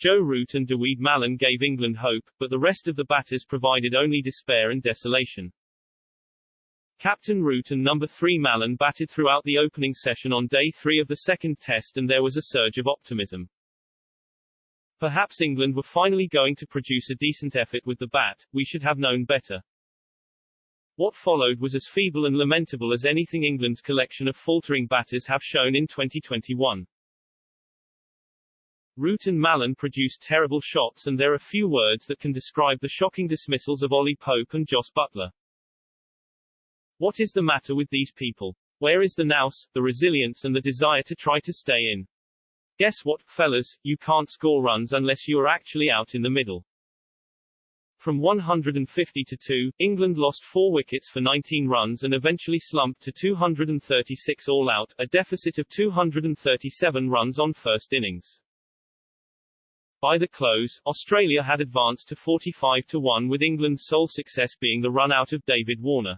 Joe Root and Malan gave England hope, but the rest of the batters provided only despair and desolation. Captain Root and number 3 Malan batted throughout the opening session on day 3 of the second test, and there was a surge of optimism. Perhaps England were finally going to produce a decent effort with the bat. We should have known better. What followed was as feeble and lamentable as anything England's collection of faltering batters have shown in 2021. Root and Malan produced terrible shots, and there are few words that can describe the shocking dismissals of Ollie Pope and Jos Buttler. What is the matter with these people? Where is the nous, the resilience and the desire to try to stay in? Guess what, fellas, you can't score runs unless you are actually out in the middle. From 150 to 2, England lost 4 wickets for 19 runs and eventually slumped to 236 all out, a deficit of 237 runs on first innings. By the close, Australia had advanced to 45-1, with England's sole success being the run out of David Warner.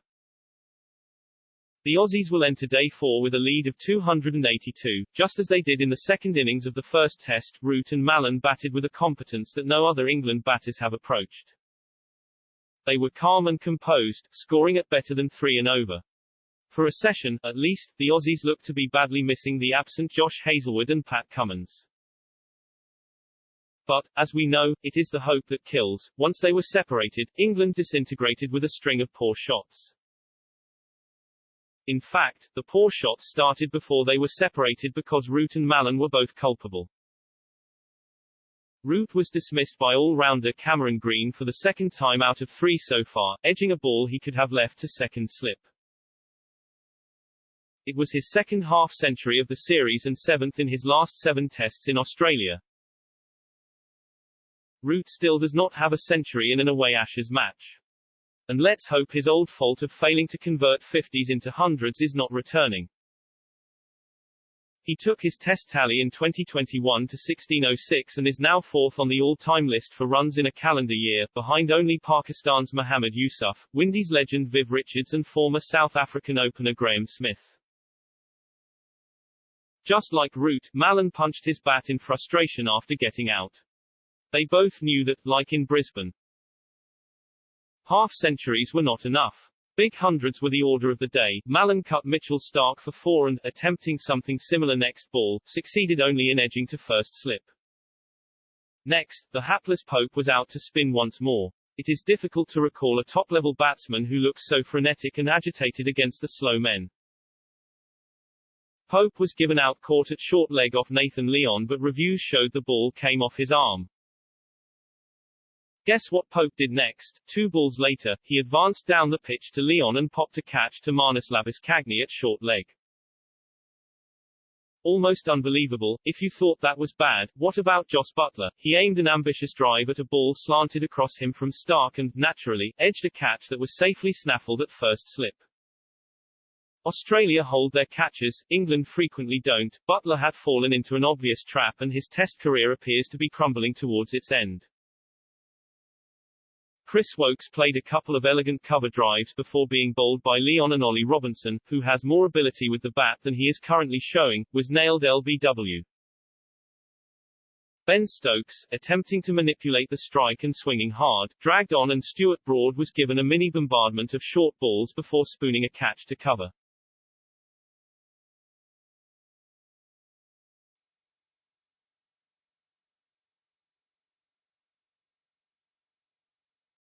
The Aussies will enter day 4 with a lead of 282, just as they did in the second innings of the first test. Root and Malan batted with a competence that no other England batters have approached. They were calm and composed, scoring at better than 3 and over. For a session, at least, the Aussies looked to be badly missing the absent Josh Hazlewood and Pat Cummins. But, as we know, it is the hope that kills. Once they were separated, England disintegrated with a string of poor shots. In fact, the poor shots started before they were separated because Root and Malan were both culpable. Root was dismissed by all-rounder Cameron Green for the second time out of 3 so far, edging a ball he could have left to second slip. It was his second half-century of the series and 7th in his last 7 tests in Australia. Root still does not have a century in an away Ashes match. And let's hope his old fault of failing to convert 50s into 100s is not returning. He took his test tally in 2021 to 1606 and is now 4th on the all-time list for runs in a calendar year, behind only Pakistan's Mohammad Yusuf, Windies legend Viv Richards and former South African opener Graham Smith. Just like Root, Malan punched his bat in frustration after getting out. They both knew that, like in Brisbane, half-centuries were not enough. Big hundreds were the order of the day. Malan cut Mitchell Starc for 4 and, attempting something similar next ball, succeeded only in edging to first slip. Next, the hapless Pope was out to spin once more. It is difficult to recall a top-level batsman who looks so frenetic and agitated against the slow men. Pope was given out caught at short leg off Nathan Lyon, but reviews showed the ball came off his arm. Guess what Pope did next? 2 balls later, he advanced down the pitch to Lyon and popped a catch to Marnus Labuschagne at short leg. Almost unbelievable. If you thought that was bad, what about Jos Buttler? He aimed an ambitious drive at a ball slanted across him from Starc and, naturally, edged a catch that was safely snaffled at first slip. Australia hold their catches, England frequently don't. Buttler had fallen into an obvious trap and his test career appears to be crumbling towards its end. Chris Woakes played a couple of elegant cover drives before being bowled by Lyon, and Ollie Robinson, who has more ability with the bat than he is currently showing, was nailed LBW. Ben Stokes, attempting to manipulate the strike and swinging hard, dragged on, and Stuart Broad was given a mini bombardment of short balls before spooning a catch to cover.